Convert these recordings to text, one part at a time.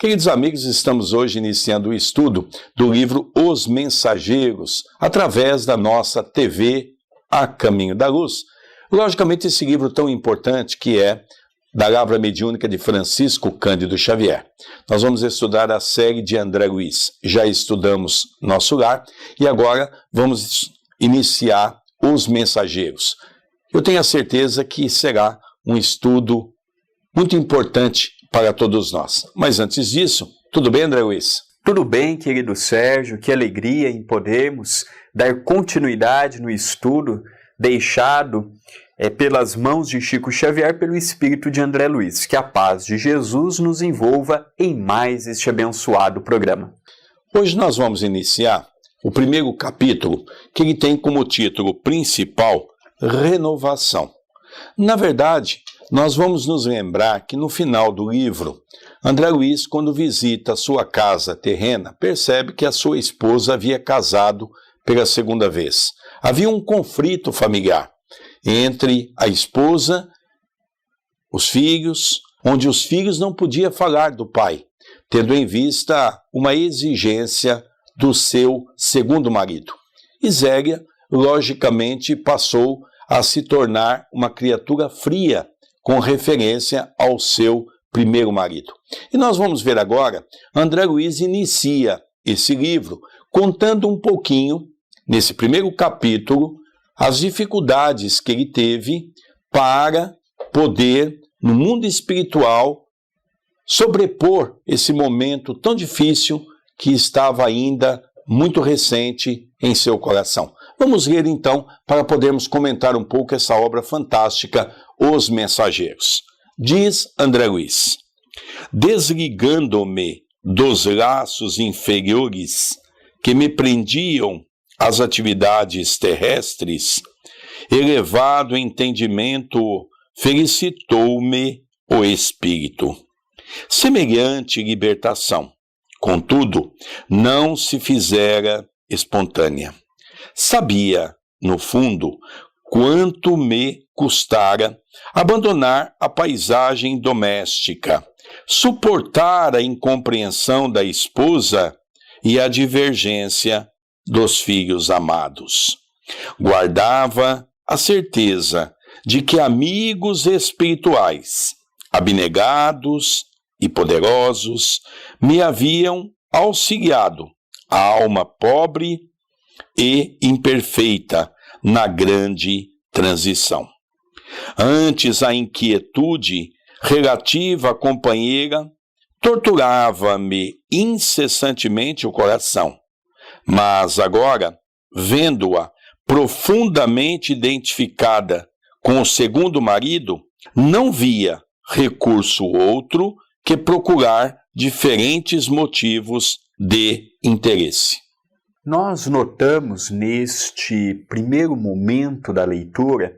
Queridos amigos, estamos hoje iniciando o estudo do livro Os Mensageiros, através da nossa TV A Caminho da Luz. Logicamente, esse livro tão importante que é da Lavra Mediúnica de Francisco Cândido Xavier. Nós vamos estudar a série de André Luiz. Já estudamos Nosso Lar e agora vamos iniciar Os Mensageiros. Eu tenho a certeza que será um estudo muito importante para todos nós. Mas antes disso, tudo bem, André Luiz? Tudo bem, querido Sérgio, que alegria em podermos dar continuidade no estudo deixado pelas mãos de Chico Xavier, pelo Espírito de André Luiz. Que a paz de Jesus nos envolva em mais este abençoado programa. Hoje nós vamos iniciar o primeiro capítulo, que ele tem como título principal Renovação. Na verdade, nós vamos nos lembrar que no final do livro, André Luiz, quando visita sua casa terrena, percebe que a sua esposa havia casado pela segunda vez. Havia um conflito familiar entre a esposa, os filhos, onde os filhos não podiam falar do pai, tendo em vista uma exigência do seu segundo marido. E Zélia, logicamente, passou a se tornar uma criatura fria, com referência ao seu primeiro marido. E nós vamos ver agora, André Luiz inicia esse livro contando um pouquinho, nesse primeiro capítulo, as dificuldades que ele teve para poder, no mundo espiritual, sobrepor esse momento tão difícil que estava ainda muito recente em seu coração. Vamos ler então, para podermos comentar um pouco essa obra fantástica, Os Mensageiros. Diz André Luiz: desligando-me dos laços inferiores que me prendiam às atividades terrestres, elevado entendimento felicitou-me o espírito. Semelhante libertação, contudo, não se fizera espontânea. Sabia, no fundo, quanto me custara abandonar a paisagem doméstica, suportar a incompreensão da esposa e a divergência dos filhos amados. Guardava a certeza de que amigos espirituais, abnegados e poderosos, me haviam auxiliado, a alma pobre e imperfeita, na grande transição. Antes, a inquietude relativa à companheira torturava-me incessantemente o coração, mas agora, vendo-a profundamente identificada com o segundo marido, não via recurso outro que procurar diferentes motivos de interesse. Nós notamos neste primeiro momento da leitura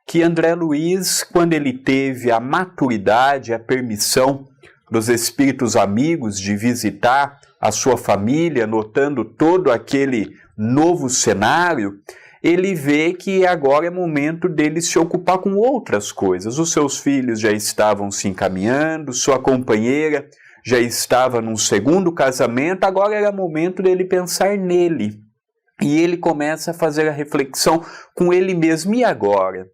que André Luiz, quando ele teve a maturidade, a permissão dos espíritos amigos de visitar a sua família, notando todo aquele novo cenário, ele vê que agora é momento dele se ocupar com outras coisas. Os seus filhos já estavam se encaminhando, sua companheira já estava num segundo casamento, agora era momento dele pensar nele. E ele começa a fazer a reflexão com ele mesmo. E agora?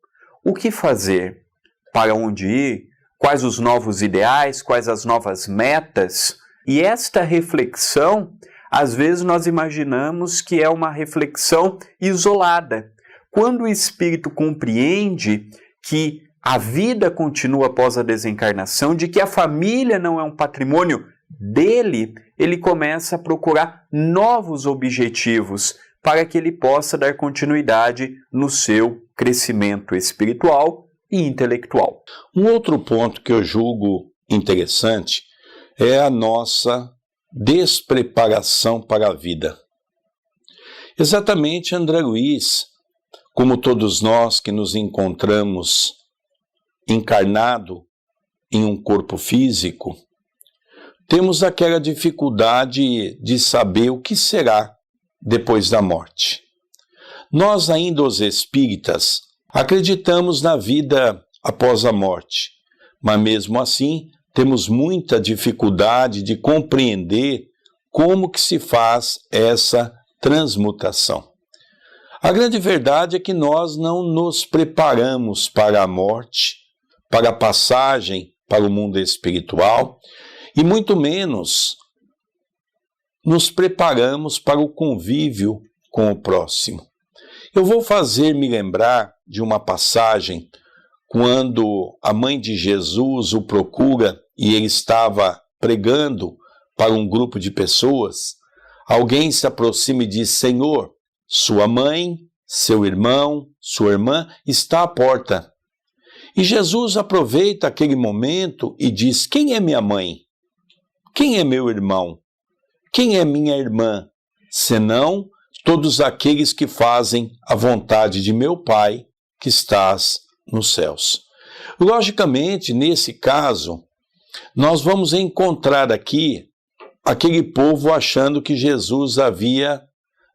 O que fazer? Para onde ir? Quais os novos ideais? Quais as novas metas? E esta reflexão, às vezes nós imaginamos que é uma reflexão isolada. Quando o espírito compreende que a vida continua após a desencarnação, de que a família não é um patrimônio dele, ele começa a procurar novos objetivos para que ele possa dar continuidade no seu crescimento espiritual e intelectual. Um outro ponto que eu julgo interessante é a nossa despreparação para a vida. Exatamente, André Luiz, como todos nós que nos encontramos encarnado em um corpo físico, temos aquela dificuldade de saber o que será depois da morte. Nós ainda, os espíritas, acreditamos na vida após a morte, mas mesmo assim temos muita dificuldade de compreender como que se faz essa transmutação. A grande verdade é que nós não nos preparamos para a morte, para a passagem para o mundo espiritual, e muito menos nos preparamos para o convívio com o próximo. Eu vou fazer-me lembrar de uma passagem quando a mãe de Jesus o procura e ele estava pregando para um grupo de pessoas. Alguém se aproxima e diz: Senhor, sua mãe, seu irmão, sua irmã está à porta. E Jesus aproveita aquele momento e diz: quem é minha mãe? Quem é meu irmão? Quem é minha irmã? Senão todos aqueles que fazem a vontade de meu Pai que estás nos céus. Logicamente, nesse caso, nós vamos encontrar aqui aquele povo achando que Jesus havia,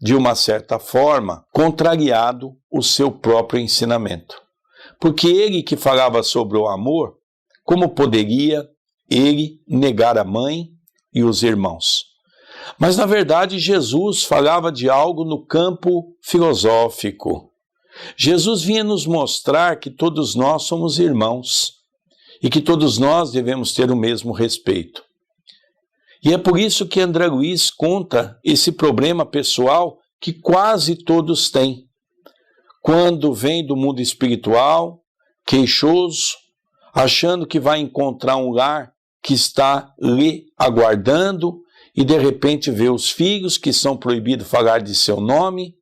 de uma certa forma, contrariado o seu próprio ensinamento. Porque ele que falava sobre o amor, como poderia ele negar a mãe e os irmãos? Mas, na verdade, Jesus falava de algo no campo filosófico. Jesus vinha nos mostrar que todos nós somos irmãos e que todos nós devemos ter o mesmo respeito. E é por isso que André Luiz conta esse problema pessoal que quase todos têm. Quando vem do mundo espiritual, queixoso, achando que vai encontrar um lar que está lhe aguardando, e de repente vê os filhos que são proibidos de falar de seu nome,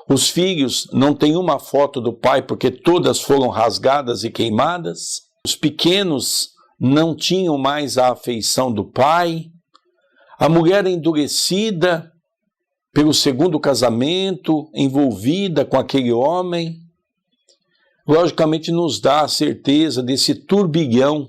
os filhos não têm uma foto do pai porque todas foram rasgadas e queimadas, os pequenos não tinham mais a afeição do pai, a mulher endurecida pelo segundo casamento, envolvida com aquele homem, logicamente nos dá a certeza desse turbilhão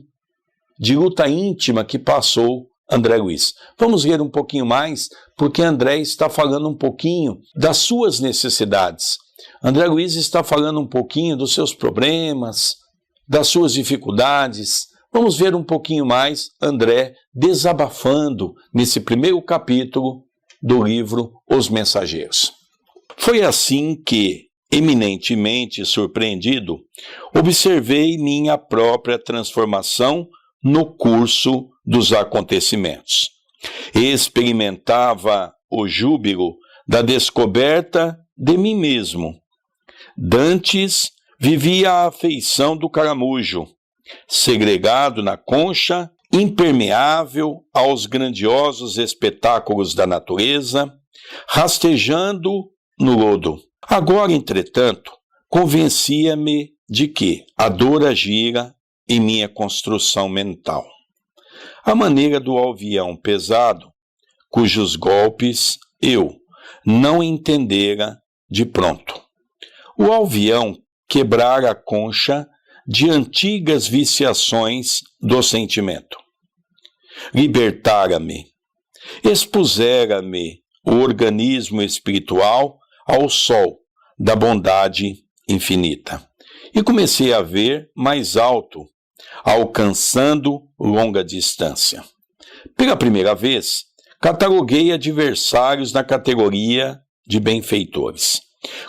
de luta íntima que passou André Luiz. Vamos ver um pouquinho mais, porque André está falando um pouquinho das suas necessidades. André Luiz está falando um pouquinho dos seus problemas, das suas dificuldades. Vamos ver um pouquinho mais André desabafando nesse primeiro capítulo do livro Os Mensageiros. Foi assim que, eminentemente surpreendido, observei minha própria transformação no curso dos acontecimentos. Experimentava o júbilo da descoberta de mim mesmo. Dantes vivia a afeição do caramujo, segregado na concha, impermeável aos grandiosos espetáculos da natureza, rastejando no lodo. Agora, entretanto, convencia-me de que a dor agira em minha construção mental. A maneira do alvião pesado, cujos golpes eu não entendera de pronto. O alvião quebrara a concha de antigas viciações do sentimento. Libertara-me, expusera-me o organismo espiritual ao sol da bondade infinita. E comecei a ver mais alto, alcançando longa distância. Pela primeira vez, cataloguei adversários na categoria de benfeitores.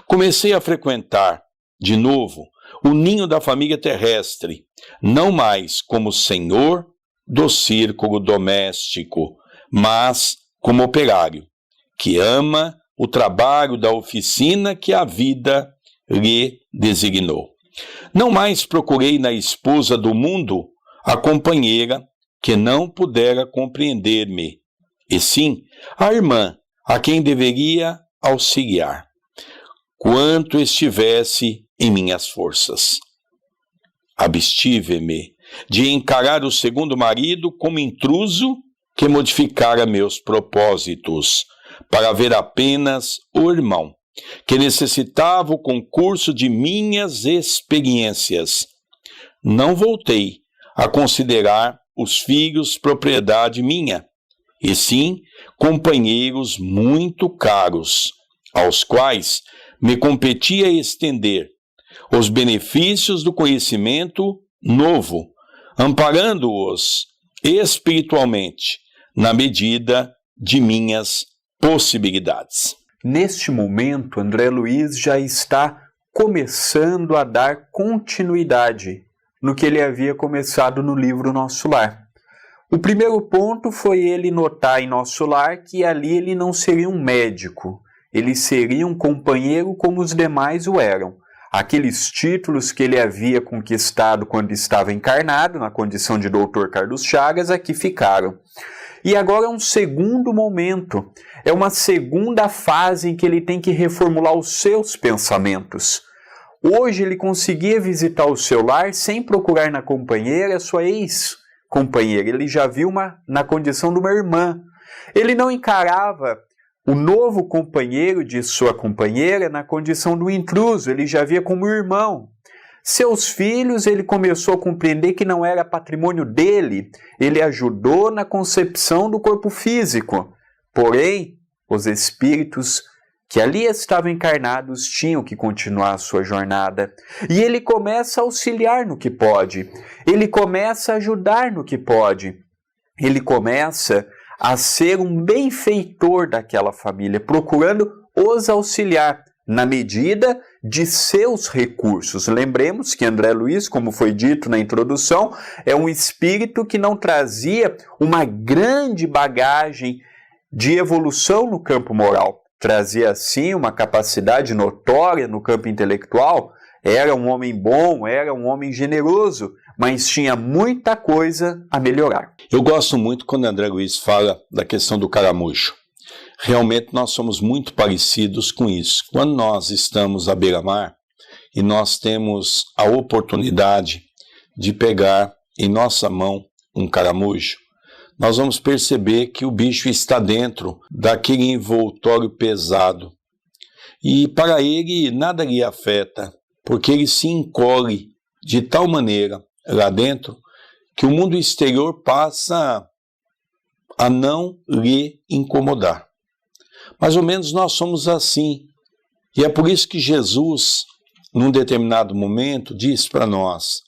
Comecei a frequentar, de novo, o ninho da família terrestre, não mais como senhor do círculo doméstico, mas como operário, que ama o trabalho da oficina que a vida lhe designou. Não mais procurei na esposa do mundo a companheira que não pudera compreender-me, e sim a irmã a quem deveria auxiliar, quanto estivesse em minhas forças. Abstive-me de encarar o segundo marido como intruso que modificara meus propósitos, para ver apenas o irmão, que necessitava o concurso de minhas experiências. Não voltei a considerar os filhos propriedade minha, e sim companheiros muito caros, aos quais me competia estender os benefícios do conhecimento novo, amparando-os espiritualmente, na medida de minhas possibilidades. Neste momento, André Luiz já está começando a dar continuidade no que ele havia começado no livro Nosso Lar. O primeiro ponto foi ele notar em Nosso Lar que ali ele não seria um médico, ele seria um companheiro como os demais o eram. Aqueles títulos que ele havia conquistado quando estava encarnado, na condição de Dr. Carlos Chagas, aqui ficaram. E agora é um segundo momento, é uma segunda fase em que ele tem que reformular os seus pensamentos. Hoje ele conseguia visitar o seu lar sem procurar na companheira a sua ex-companheira. Ele já viu na condição de uma irmã. Ele não encarava o novo companheiro de sua companheira na condição do intruso, ele já via como irmão. Seus filhos, ele começou a compreender que não era patrimônio dele, ele ajudou na concepção do corpo físico. Porém, os espíritos que ali estavam encarnados tinham que continuar a sua jornada. E ele começa a auxiliar no que pode, ele começa a ajudar no que pode, ele começa a ser um benfeitor daquela família, procurando os auxiliar na medida de seus recursos. Lembremos que André Luiz, como foi dito na introdução, é um espírito que não trazia uma grande bagagem de evolução no campo moral. Trazia, sim, uma capacidade notória no campo intelectual, era um homem bom, era um homem generoso, mas tinha muita coisa a melhorar. Eu gosto muito quando André Luiz fala da questão do caramujo. Realmente nós somos muito parecidos com isso. Quando nós estamos à beira-mar e nós temos a oportunidade de pegar em nossa mão um caramujo, nós vamos perceber que o bicho está dentro daquele envoltório pesado. E para ele nada lhe afeta, porque ele se encolhe de tal maneira lá dentro que o mundo exterior passa a não lhe incomodar. Mais ou menos nós somos assim. E é por isso que Jesus, num determinado momento, diz para nós: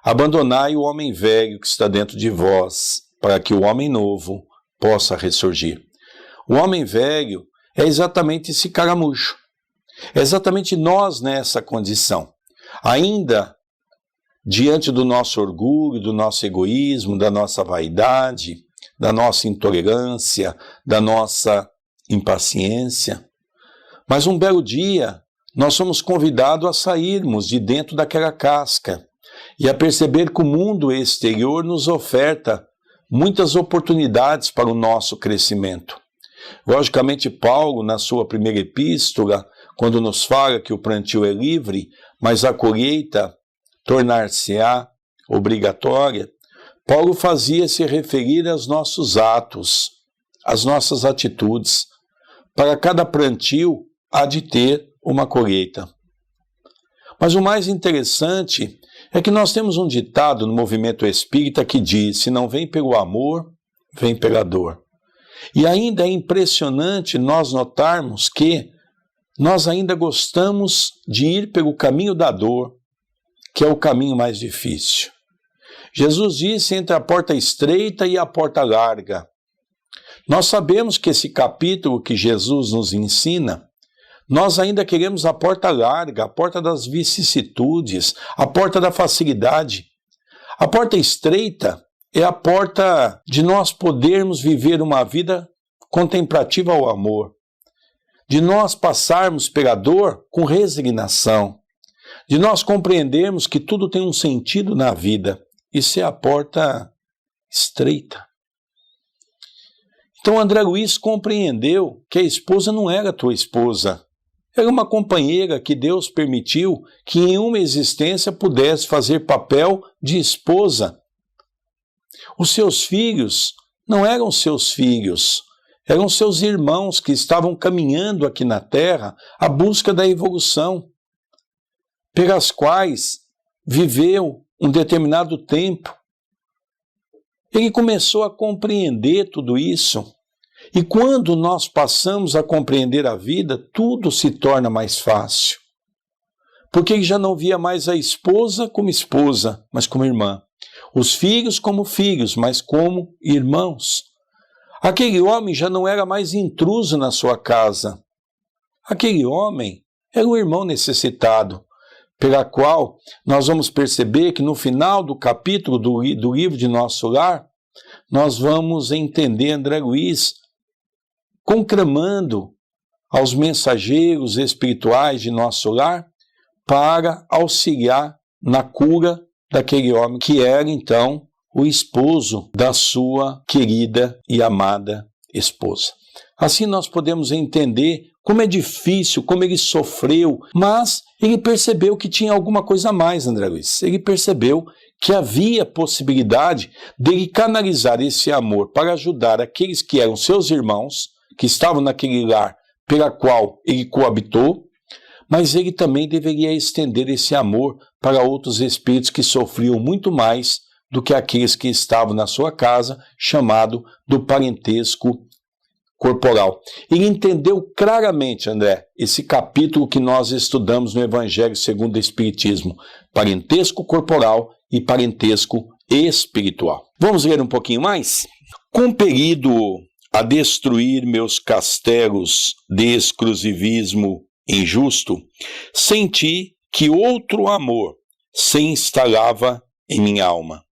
abandonai o homem velho que está dentro de vós, para que o homem novo possa ressurgir. O homem velho é exatamente esse caramujo. É exatamente nós nessa condição. Ainda diante do nosso orgulho, do nosso egoísmo, da nossa vaidade, da nossa intolerância, da nossa impaciência. Mas um belo dia, nós somos convidados a sairmos de dentro daquela casca e a perceber que o mundo exterior nos oferta muitas oportunidades para o nosso crescimento. Logicamente, Paulo, na sua primeira epístola, quando nos fala que o plantio é livre, mas a colheita tornar-se-á obrigatória, Paulo fazia-se referir aos nossos atos, às nossas atitudes. Para cada plantio há de ter uma colheita. Mas o mais interessante é que nós temos um ditado no movimento espírita que diz: se não vem pelo amor, vem pela dor. E ainda é impressionante nós notarmos que nós ainda gostamos de ir pelo caminho da dor, que é o caminho mais difícil. Jesus disse entre a porta estreita e a porta larga. Nós sabemos que esse capítulo que Jesus nos ensina, nós ainda queremos a porta larga, a porta das vicissitudes, a porta da facilidade. A porta estreita é a porta de nós podermos viver uma vida contemplativa ao amor, de nós passarmos pela dor com resignação, de nós compreendermos que tudo tem um sentido na vida. Isso é a porta estreita. Então André Luiz compreendeu que a esposa não era tua esposa. Era uma companheira que Deus permitiu que em uma existência pudesse fazer papel de esposa. Os seus filhos não eram seus filhos, eram seus irmãos que estavam caminhando aqui na Terra à busca da evolução, pelas quais viveu um determinado tempo. Ele começou a compreender tudo isso. E quando nós passamos a compreender a vida, tudo se torna mais fácil. Porque ele já não via mais a esposa como esposa, mas como irmã. os filhos como filhos, mas como irmãos. Aquele homem já não era mais intruso na sua casa. Aquele homem era um irmão necessitado, pela qual nós vamos perceber que no final do capítulo do livro de Nosso Lar, nós vamos entender André Luiz conclamando aos mensageiros espirituais de Nosso Lar para auxiliar na cura daquele homem que era então o esposo da sua querida e amada esposa. Assim nós podemos entender como é difícil, como ele sofreu, mas ele percebeu que tinha alguma coisa a mais, André Luiz. Ele percebeu que havia possibilidade dele canalizar esse amor para ajudar aqueles que eram seus irmãos, que estavam naquele lar pela qual ele coabitou, mas ele também deveria estender esse amor para outros espíritos que sofriam muito mais do que aqueles que estavam na sua casa, chamado do parentesco corporal. Ele entendeu claramente, André, esse capítulo que nós estudamos no Evangelho segundo o Espiritismo, parentesco corporal e parentesco espiritual. Vamos ler um pouquinho mais? Compelido a destruir meus castelos de exclusivismo injusto, senti que outro amor se instalava em minha alma.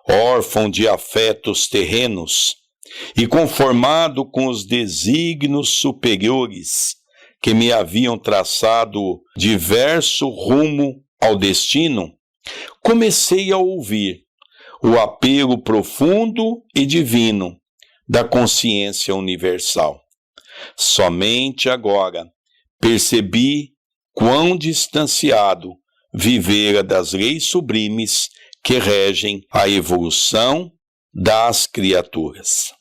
Órfão de afetos terrenos e conformado com os desígnios superiores que me haviam traçado diverso rumo ao destino, comecei a ouvir o apelo profundo e divino da consciência universal. Somente agora percebi quão distanciado vivera das leis sublimes que regem a evolução das criaturas.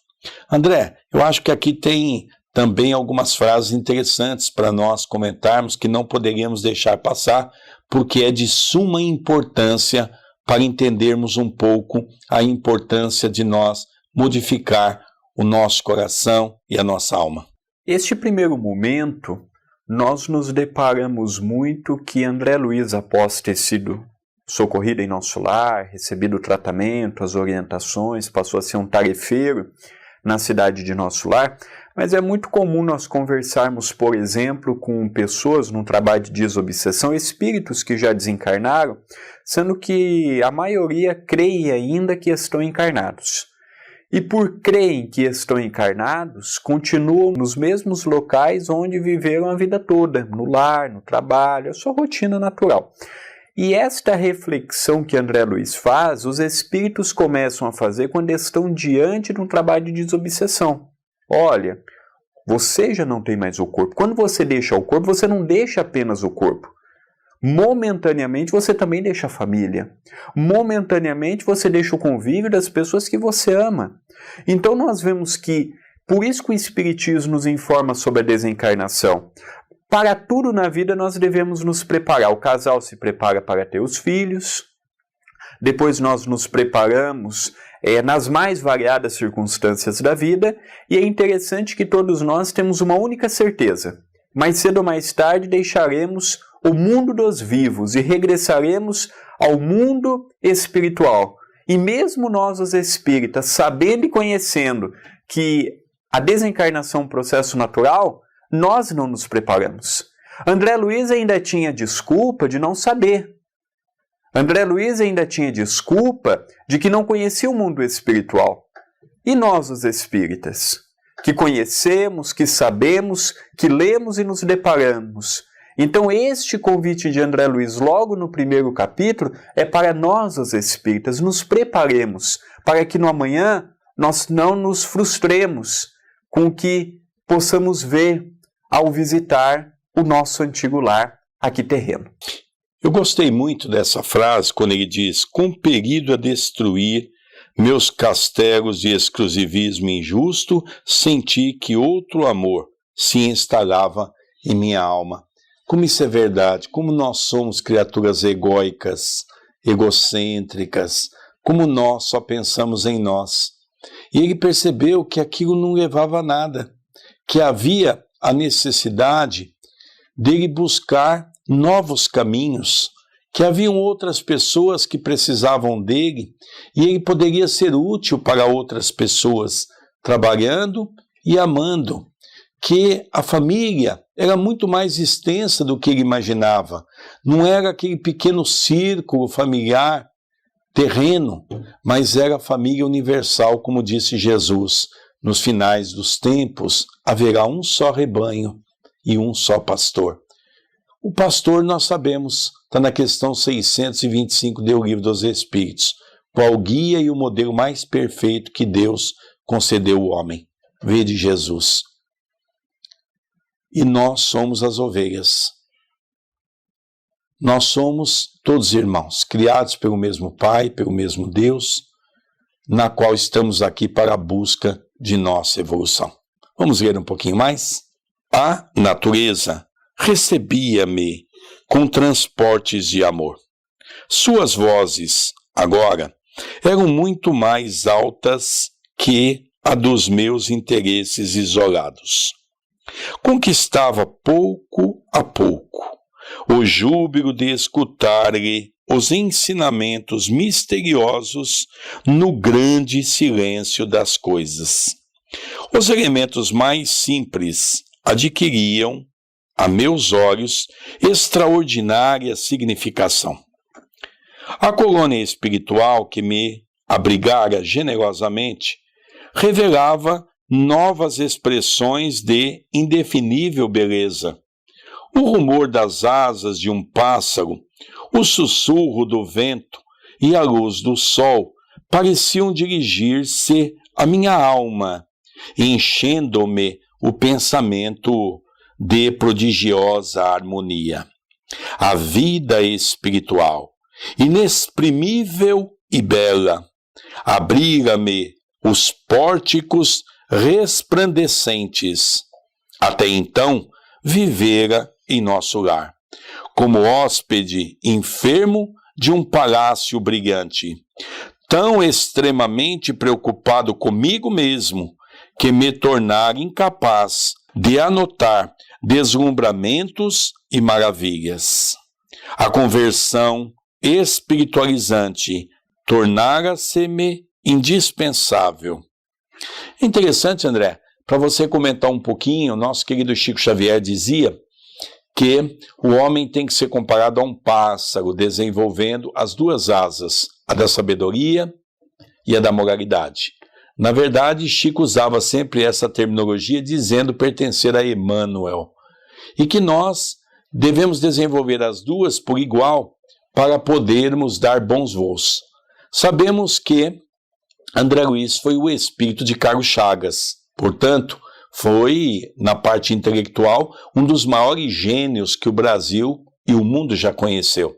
André, eu acho que aqui tem também algumas frases interessantes para nós comentarmos que não poderíamos deixar passar, porque é de suma importância para entendermos um pouco a importância de nós modificar o nosso coração e a nossa alma. Este primeiro momento, nós nos deparamos muito que André Luiz, após ter sido socorrido em Nosso Lar, recebido o tratamento, as orientações, passou a ser um tarefeiro na cidade de Nosso Lar, mas é muito comum nós conversarmos, por exemplo, com pessoas num trabalho de desobsessão, espíritos que já desencarnaram, sendo que a maioria crê ainda que estão encarnados. E por crerem que estão encarnados, continuam nos mesmos locais onde viveram a vida toda, no lar, no trabalho, a sua rotina natural. E esta reflexão que André Luiz faz, os espíritos começam a fazer quando estão diante de um trabalho de desobsessão. Olha, você já não tem mais o corpo. Quando você deixa o corpo, você não deixa apenas o corpo. Momentaneamente você também deixa a família. Momentaneamente você deixa o convívio das pessoas que você ama. Então nós vemos que, por isso que o Espiritismo nos informa sobre a desencarnação. Para tudo na vida nós devemos nos preparar. O casal se prepara para ter os filhos. Depois nós nos preparamos nas mais variadas circunstâncias da vida. E é interessante que todos nós temos uma única certeza. Mais cedo ou mais tarde deixaremos o mundo dos vivos e regressaremos ao mundo espiritual. E mesmo nós, os espíritas, sabendo e conhecendo que a desencarnação é um processo natural, nós não nos preparamos. André Luiz ainda tinha desculpa de não saber. André Luiz ainda tinha desculpa de que não conhecia o mundo espiritual. E nós, os espíritas, que conhecemos, que sabemos, que lemos e nos deparamos. Então este convite de André Luiz logo no primeiro capítulo é para nós, os espíritas, nos preparemos para que no amanhã nós não nos frustremos com o que possamos ver ao visitar o nosso antigo lar aqui terreno. Eu gostei muito dessa frase quando ele diz: compelido a destruir meus castelos de exclusivismo injusto, senti que outro amor se instalava em minha alma. Como isso é verdade, como nós somos criaturas egóicas, egocêntricas, como nós só pensamos em nós. E ele percebeu que aquilo não levava a nada, que havia a necessidade dele buscar novos caminhos que haviam outras pessoas que precisavam dele e ele poderia ser útil para outras pessoas, trabalhando e amando, que a família era muito mais extensa do que ele imaginava. Não era aquele pequeno círculo familiar terreno, mas era a família universal, como disse Jesus. Nos finais dos tempos haverá um só rebanho e um só pastor. O pastor, nós sabemos, está na questão 625 do Livro dos Espíritos. Qual o guia e o modelo mais perfeito que Deus concedeu ao homem? Vede Jesus. E nós somos as ovelhas. Nós somos todos irmãos, criados pelo mesmo Pai, pelo mesmo Deus, na qual estamos aqui para a busca de nossa evolução. Vamos ler um pouquinho mais? A natureza recebia-me com transportes de amor. Suas vozes, agora, eram muito mais altas que a dos meus interesses isolados. Conquistava pouco a pouco o júbilo de escutar-lhe os ensinamentos misteriosos no grande silêncio das coisas. Os elementos mais simples adquiriam, a meus olhos, extraordinária significação. A colônia espiritual que me abrigara generosamente revelava novas expressões de indefinível beleza. O rumor das asas de um pássaro, o sussurro do vento e a luz do sol pareciam dirigir-se à minha alma, enchendo-me o pensamento de prodigiosa harmonia. A vida espiritual, inexprimível e bela, abrira-me os pórticos resplandecentes. Até então, vivera em nosso lar, como hóspede enfermo de um palácio brilhante, tão extremamente preocupado comigo mesmo, que me tornara incapaz de anotar deslumbramentos e maravilhas. A conversão espiritualizante tornara-se-me indispensável. Interessante, André, para você comentar um pouquinho, nosso querido Chico Xavier dizia que o homem tem que ser comparado a um pássaro, desenvolvendo as duas asas, a da sabedoria e a da moralidade. Na verdade, Chico usava sempre essa terminologia dizendo pertencer a Emmanuel, e que nós devemos desenvolver as duas por igual para podermos dar bons voos. Sabemos que André Luiz foi o espírito de Carlos Chagas, portanto, foi, na parte intelectual, um dos maiores gênios que o Brasil e o mundo já conheceu.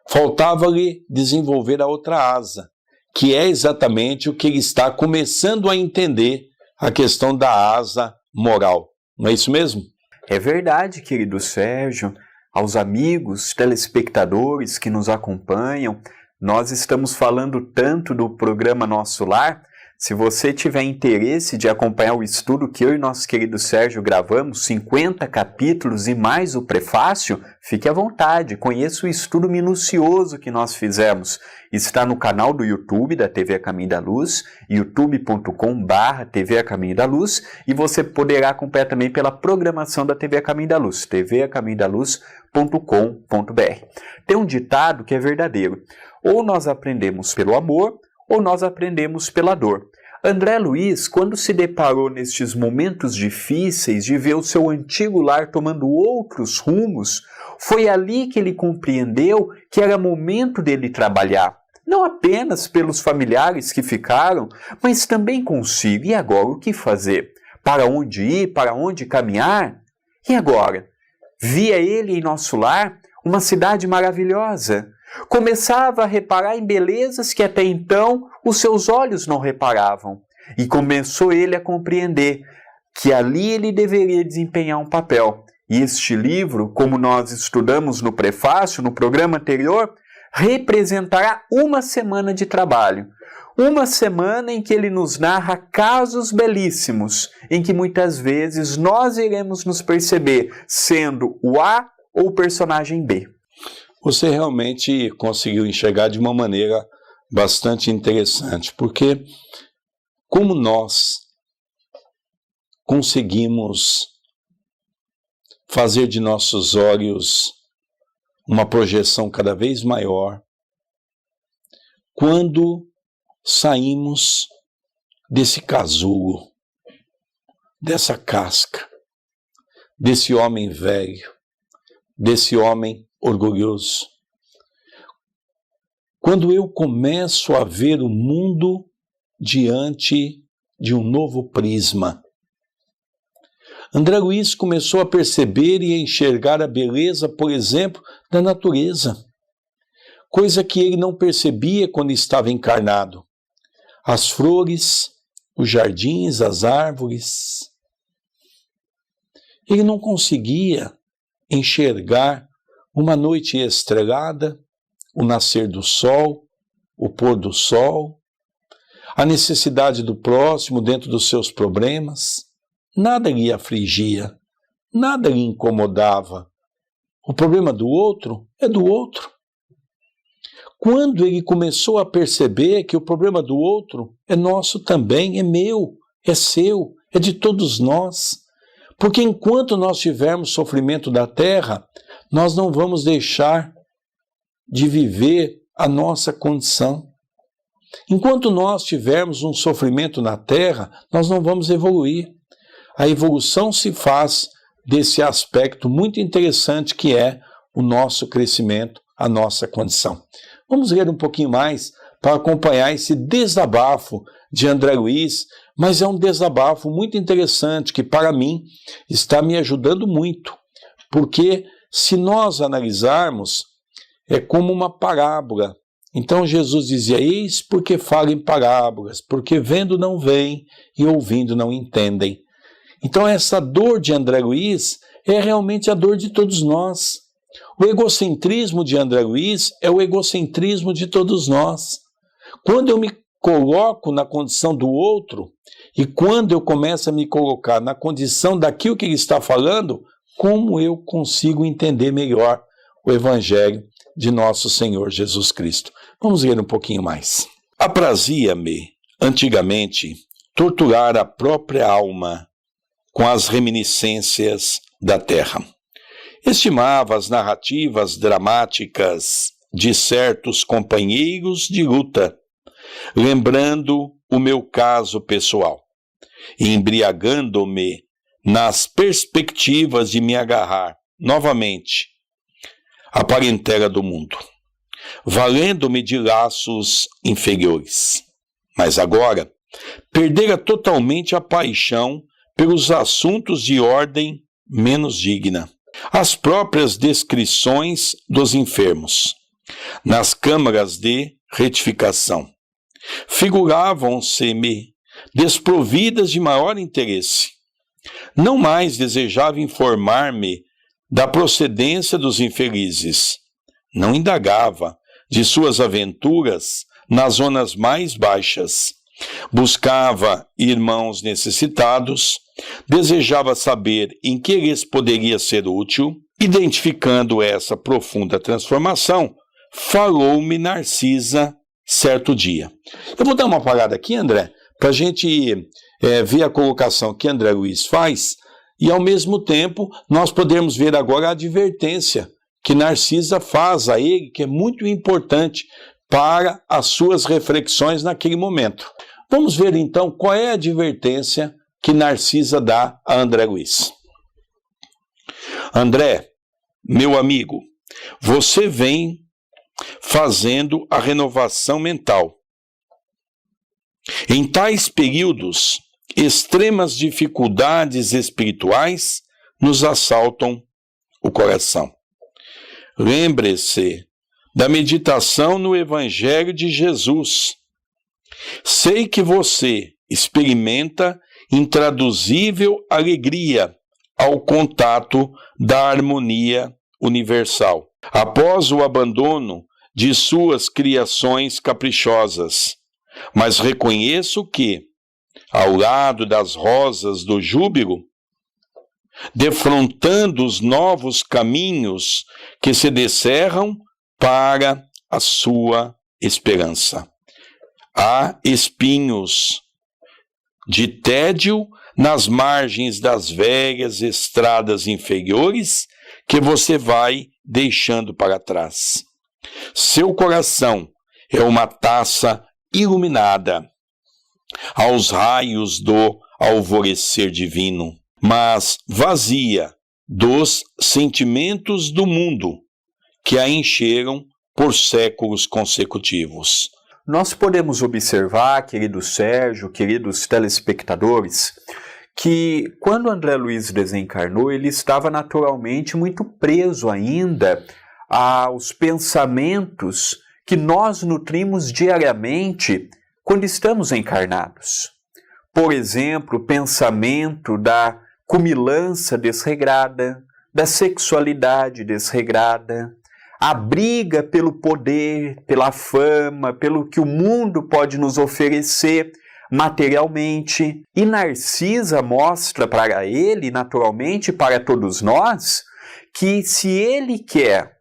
Faltava-lhe desenvolver a outra asa, que é exatamente o que ele está começando a entender, a questão da asa moral. Não é isso mesmo? É verdade, querido Sérgio. Aos amigos, telespectadores que nos acompanham, nós estamos falando tanto do programa Nosso Lar. Se você tiver interesse de acompanhar o estudo que eu e nosso querido Sérgio gravamos, 50 capítulos e mais o prefácio, fique à vontade, conheça o estudo minucioso que nós fizemos. Está no canal do YouTube da TV A Caminho da Luz, youtube.com/TV A Caminho da Luz, e você poderá acompanhar também pela programação da TV A Caminho da Luz, tvacaminhodaluz.com.br. Tem um ditado que é verdadeiro: ou nós aprendemos pelo amor, ou nós aprendemos pela dor. André Luiz, quando se deparou nestes momentos difíceis de ver o seu antigo lar tomando outros rumos, foi ali que ele compreendeu que era momento dele trabalhar, não apenas pelos familiares que ficaram, mas também consigo. E agora o que fazer? Para onde ir? Para onde caminhar? E agora? Via ele em nosso lar uma cidade maravilhosa. Começava a reparar em belezas que até então os seus olhos não reparavam. E começou ele a compreender que ali ele deveria desempenhar um papel. E este livro, como nós estudamos no prefácio, no programa anterior, representará uma semana de trabalho. Uma semana em que ele nos narra casos belíssimos, em que muitas vezes nós iremos nos perceber sendo o A ou o personagem B. você realmente conseguiu enxergar de uma maneira bastante interessante, porque como nós conseguimos fazer de nossos olhos uma projeção cada vez maior quando saímos desse casulo, dessa casca, desse homem velho, desse homem orgulhoso. Quando eu começo a ver o mundo diante de um novo prisma. André Luiz começou a perceber e a enxergar a beleza, por exemplo, da natureza, coisa que ele não percebia quando estava encarnado. As flores, os jardins, as árvores. Ele não conseguia enxergar uma noite estrelada, o nascer do sol, o pôr do sol, a necessidade do próximo dentro dos seus problemas. Nada lhe afligia, nada lhe incomodava. O problema do outro é do outro. Quando ele começou a perceber que o problema do outro é nosso também, é meu, é seu, é de todos nós. Porque enquanto nós tivermos sofrimento da terra, nós não vamos deixar de viver a nossa condição. Enquanto nós tivermos um sofrimento na terra, nós não vamos evoluir. A evolução se faz desse aspecto muito interessante que é o nosso crescimento, a nossa condição. Vamos ler um pouquinho mais para acompanhar esse desabafo de André Luiz, mas é um desabafo muito interessante que para mim está me ajudando muito, porque se nós analisarmos, é como uma parábola. Então Jesus dizia, eis porque falo em parábolas, porque vendo não veem e ouvindo não entendem. Então essa dor de André Luiz é realmente a dor de todos nós. O egocentrismo de André Luiz é o egocentrismo de todos nós. Quando eu me coloco na condição do outro e quando eu começo a me colocar na condição daquilo que ele está falando, como eu consigo entender melhor o Evangelho de nosso Senhor Jesus Cristo? Vamos ler um pouquinho mais. Aprazia-me, antigamente, torturar a própria alma com as reminiscências da terra. Estimava as narrativas dramáticas de certos companheiros de luta, lembrando o meu caso pessoal, e embriagando-me nas perspectivas de me agarrar novamente à parentela do mundo, valendo-me de laços inferiores. Mas agora, perdera totalmente a paixão pelos assuntos de ordem menos digna. As próprias descrições dos enfermos, nas câmaras de retificação, figuravam-se-me desprovidas de maior interesse. Não mais desejava informar-me da procedência dos infelizes. Não indagava de suas aventuras nas zonas mais baixas. Buscava irmãos necessitados, desejava saber em que lhes poderia ser útil. Identificando essa profunda transformação, falou-me Narcisa certo dia. Eu vou dar uma parada aqui, André, para a gente ver a colocação que André Luiz faz e, ao mesmo tempo, nós podemos ver agora a advertência que Narcisa faz a ele, que é muito importante para as suas reflexões naquele momento. Vamos ver, então, qual é a advertência que Narcisa dá a André Luiz. André, meu amigo, você vem fazendo a renovação mental. Em tais períodos, extremas dificuldades espirituais nos assaltam o coração. Lembre-se da meditação no Evangelho de Jesus. Sei que você experimenta intraduzível alegria ao contato da harmonia universal, após o abandono de suas criações caprichosas. Mas reconheço que, ao lado das rosas do júbilo, defrontando os novos caminhos que se descerram para a sua esperança. Há espinhos de tédio nas margens das velhas estradas inferiores que você vai deixando para trás. Seu coração é uma taça iluminada aos raios do alvorecer divino, mas vazia dos sentimentos do mundo que a encheram por séculos consecutivos. Nós podemos observar, querido Sérgio, queridos telespectadores, que quando André Luiz desencarnou, ele estava naturalmente muito preso ainda aos pensamentos que nós nutrimos diariamente quando estamos encarnados. Por exemplo, o pensamento da cumilança desregrada, da sexualidade desregrada, a briga pelo poder, pela fama, pelo que o mundo pode nos oferecer materialmente. E Narcisa mostra para ele, naturalmente para todos nós, que se ele quer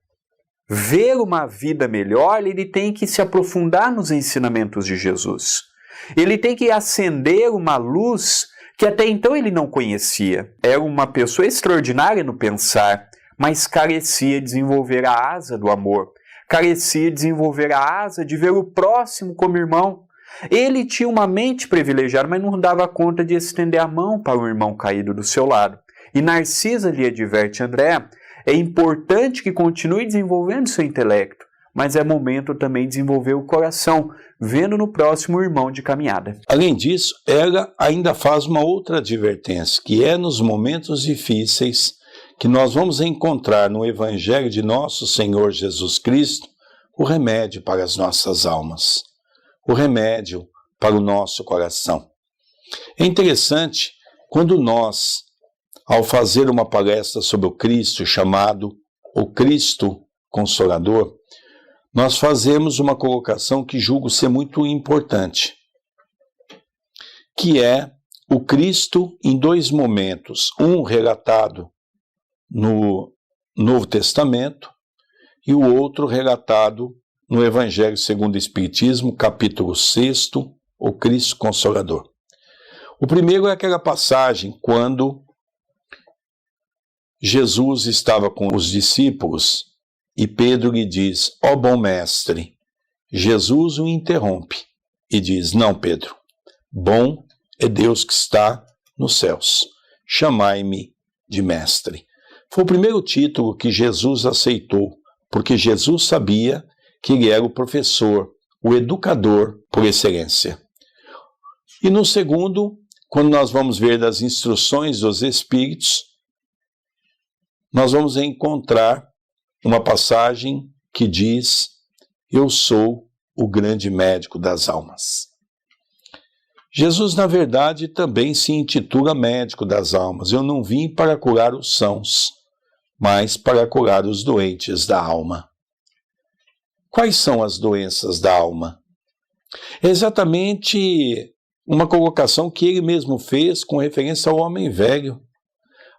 ver uma vida melhor, ele tem que se aprofundar nos ensinamentos de Jesus. Ele tem que acender uma luz que até então ele não conhecia. Era uma pessoa extraordinária no pensar, mas carecia de desenvolver a asa do amor, carecia de desenvolver a asa de ver o próximo como irmão. Ele tinha uma mente privilegiada, mas não dava conta de estender a mão para o irmão caído do seu lado. E Narcisa lhe adverte, André, é importante que continue desenvolvendo seu intelecto, mas é momento também de desenvolver o coração, vendo no próximo o irmão de caminhada. Além disso, ela ainda faz uma outra advertência, que é nos momentos difíceis que nós vamos encontrar no Evangelho de nosso Senhor Jesus Cristo o remédio para as nossas almas, o remédio para o nosso coração. É interessante quando nós, ao fazer uma palestra sobre o Cristo, chamado o Cristo Consolador, nós fazemos uma colocação que julgo ser muito importante, que é o Cristo em dois momentos, um relatado no Novo Testamento e o outro relatado no Evangelho segundo o Espiritismo, capítulo 6, o Cristo Consolador. O primeiro é aquela passagem quando Jesus estava com os discípulos e Pedro lhe diz, ó bom mestre, Jesus o interrompe e diz, não, Pedro, bom é Deus que está nos céus, chamai-me de mestre. Foi o primeiro título que Jesus aceitou, porque Jesus sabia que ele era o professor, o educador por excelência. E no segundo, quando nós vamos ver das instruções dos Espíritos, nós vamos encontrar uma passagem que diz, eu sou o grande médico das almas. Jesus, na verdade, também se intitula médico das almas. Eu não vim para curar os sãos, mas para curar os doentes da alma. Quais são as doenças da alma? É exatamente uma colocação que ele mesmo fez com referência ao homem velho.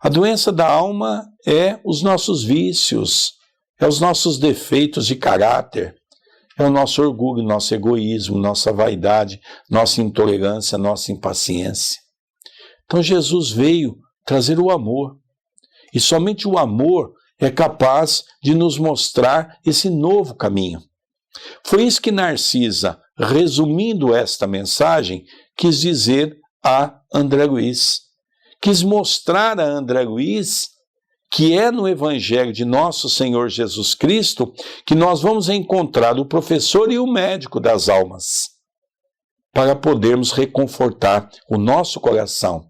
A doença da alma é os nossos vícios, é os nossos defeitos de caráter, é o nosso orgulho, nosso egoísmo, nossa vaidade, nossa intolerância, nossa impaciência. Então Jesus veio trazer o amor. E somente o amor é capaz de nos mostrar esse novo caminho. Foi isso que Narcisa, resumindo esta mensagem, quis dizer a André Luiz. Quis mostrar a André Luiz que é no Evangelho de nosso Senhor Jesus Cristo que nós vamos encontrar o professor e o médico das almas, para podermos reconfortar o nosso coração,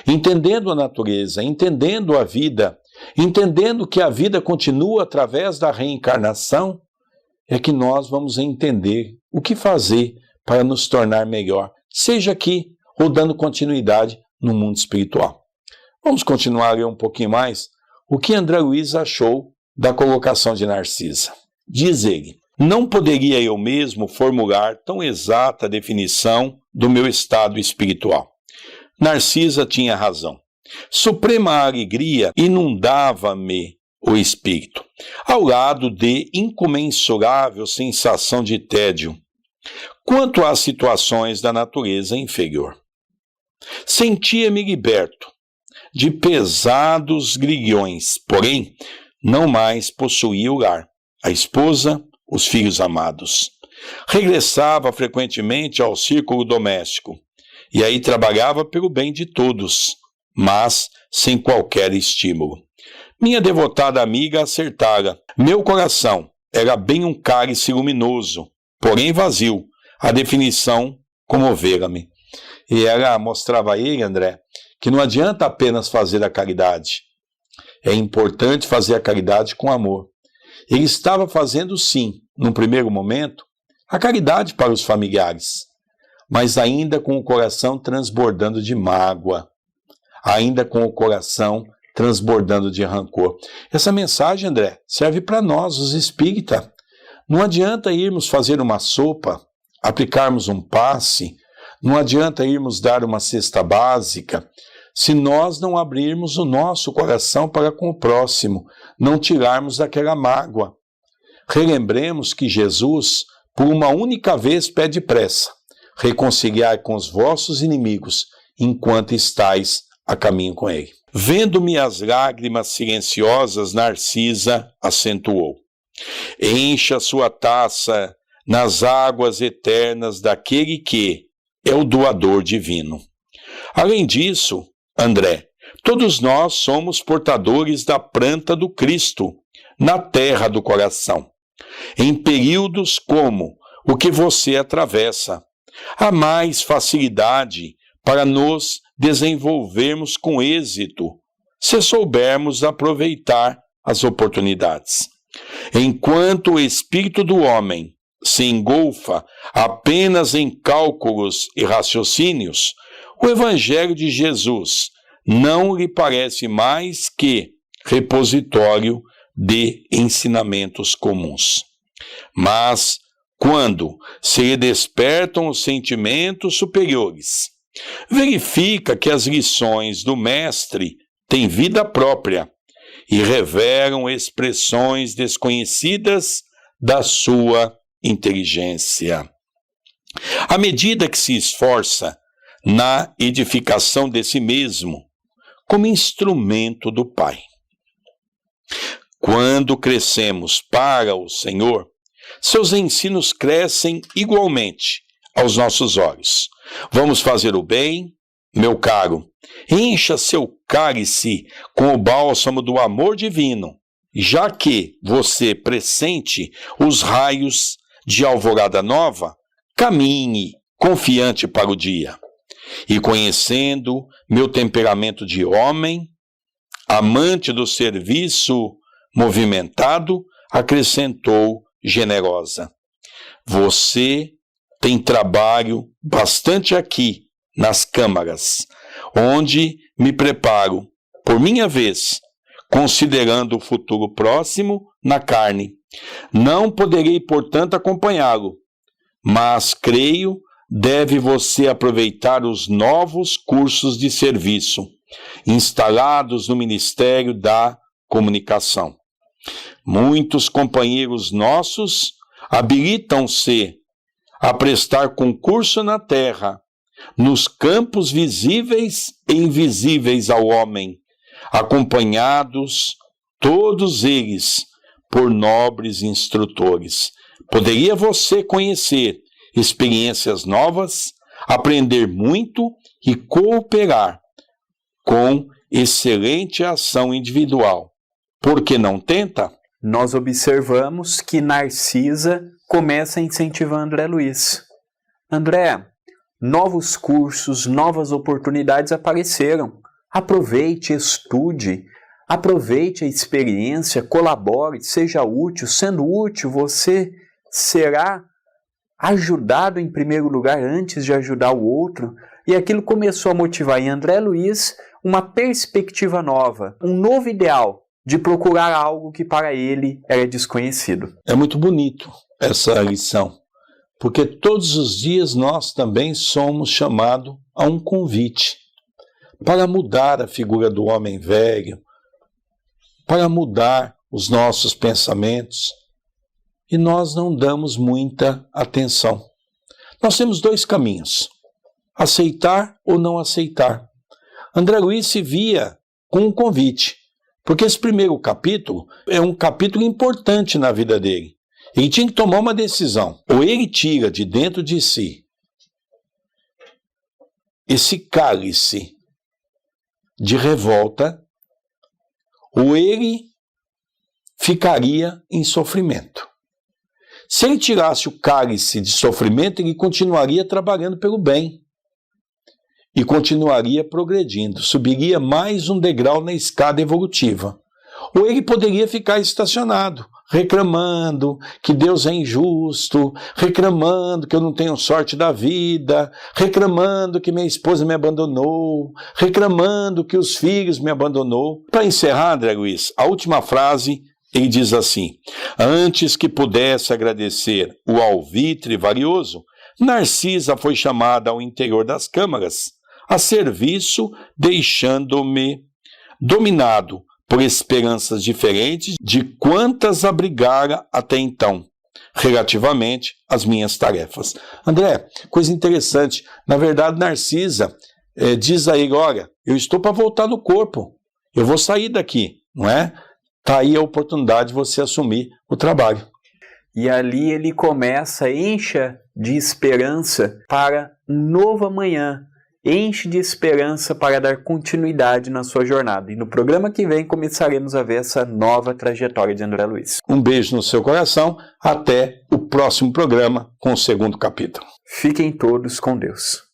entendendo a natureza, entendendo a vida, entendendo que a vida continua através da reencarnação, é que nós vamos entender o que fazer para nos tornar melhor, seja aqui ou dando continuidade no mundo espiritual. Vamos continuar a ler um pouquinho mais o que André Luiz achou da colocação de Narcisa. Diz ele, não poderia eu mesmo formular tão exata definição do meu estado espiritual. Narcisa tinha razão. Suprema alegria inundava-me o espírito, ao lado de incomensurável sensação de tédio, quanto às situações da natureza inferior. Sentia-me liberto de pesados grilhões, porém, não mais possuía o lar, a esposa, os filhos amados. Regressava frequentemente ao círculo doméstico, e aí trabalhava pelo bem de todos, mas sem qualquer estímulo. Minha devotada amiga acertara. Meu coração era bem um cálice luminoso, porém vazio. A definição comovera-me. E ela mostrava a ele, André, que não adianta apenas fazer a caridade. É importante fazer a caridade com amor. Ele estava fazendo, sim, num primeiro momento, a caridade para os familiares, mas ainda com o coração transbordando de mágoa, ainda com o coração transbordando de rancor. Essa mensagem, André, serve para nós, os espíritas. Não adianta irmos fazer uma sopa, aplicarmos um passe, não adianta irmos dar uma cesta básica, se nós não abrirmos o nosso coração para com o próximo, não tirarmos daquela mágoa. Relembremos que Jesus, por uma única vez, pede pressa: reconciliar com os vossos inimigos, enquanto estais a caminho com ele. Vendo-me as lágrimas silenciosas, Narcisa acentuou: encha sua taça nas águas eternas daquele que é o doador divino. Além disso, André, todos nós somos portadores da planta do Cristo na terra do coração. Em períodos como o que você atravessa, há mais facilidade para nos desenvolvermos com êxito, se soubermos aproveitar as oportunidades. Enquanto o espírito do homem se engolfa apenas em cálculos e raciocínios, o Evangelho de Jesus não lhe parece mais que repositório de ensinamentos comuns. Mas, quando se lhe despertam os sentimentos superiores, verifica que as lições do Mestre têm vida própria e revelam expressões desconhecidas da sua inteligência. À medida que se esforça na edificação de si mesmo, como instrumento do Pai. Quando crescemos para o Senhor, seus ensinos crescem igualmente aos nossos olhos. Vamos fazer o bem, meu caro, encha seu cálice com o bálsamo do amor divino, já que você pressente os raios de alvorada nova, caminhe confiante para o dia. E conhecendo meu temperamento de homem, amante do serviço movimentado, acrescentou generosa: você tem trabalho bastante aqui nas câmaras, onde me preparo, por minha vez, considerando o futuro próximo na carne. Não poderei, portanto, acompanhá-lo, mas creio deve você aproveitar os novos cursos de serviço instalados no Ministério da Comunicação. Muitos companheiros nossos habilitam-se a prestar concurso na terra, nos campos visíveis e invisíveis ao homem, acompanhados, todos eles, por nobres instrutores. Poderia você conhecer experiências novas, aprender muito e cooperar com excelente ação individual. Por que não tenta? Nós observamos que Narcisa começa a incentivar André Luiz. André, novos cursos, novas oportunidades apareceram. Aproveite, estude, aproveite a experiência, colabore, seja útil. Sendo útil, você será ajudado em primeiro lugar antes de ajudar o outro. E aquilo começou a motivar em André Luiz uma perspectiva nova, um novo ideal de procurar algo que para ele era desconhecido. É muito bonito essa lição, porque todos os dias nós também somos chamados a um convite para mudar a figura do homem velho, para mudar os nossos pensamentos e nós não damos muita atenção. Nós temos dois caminhos: aceitar ou não aceitar. André Luiz se via com um convite, porque esse primeiro capítulo é um capítulo importante na vida dele. Ele tinha que tomar uma decisão. Ou ele tira de dentro de si esse cálice de revolta, ou ele ficaria em sofrimento. Se ele tirasse o cálice de sofrimento, ele continuaria trabalhando pelo bem e continuaria progredindo, subiria mais um degrau na escada evolutiva. Ou ele poderia ficar estacionado, reclamando que Deus é injusto, reclamando que eu não tenho sorte da vida, reclamando que minha esposa me abandonou, reclamando que os filhos me abandonou. Para encerrar, André Luiz, a última frase, ele diz assim: antes que pudesse agradecer o alvitre valioso, Narcisa foi chamada ao interior das câmaras, a serviço, deixando-me dominado por esperanças diferentes de quantas abrigara até então, relativamente às minhas tarefas. André, coisa interessante, na verdade Narcisa diz a ele: olha, eu estou para voltar no corpo, eu vou sair daqui, não é? Está aí a oportunidade de você assumir o trabalho. E ali ele começa, encha de esperança para um novo amanhã, enche de esperança para dar continuidade na sua jornada. E no programa que vem começaremos a ver essa nova trajetória de André Luiz. Um beijo no seu coração, até o próximo programa com o segundo capítulo. Fiquem todos com Deus.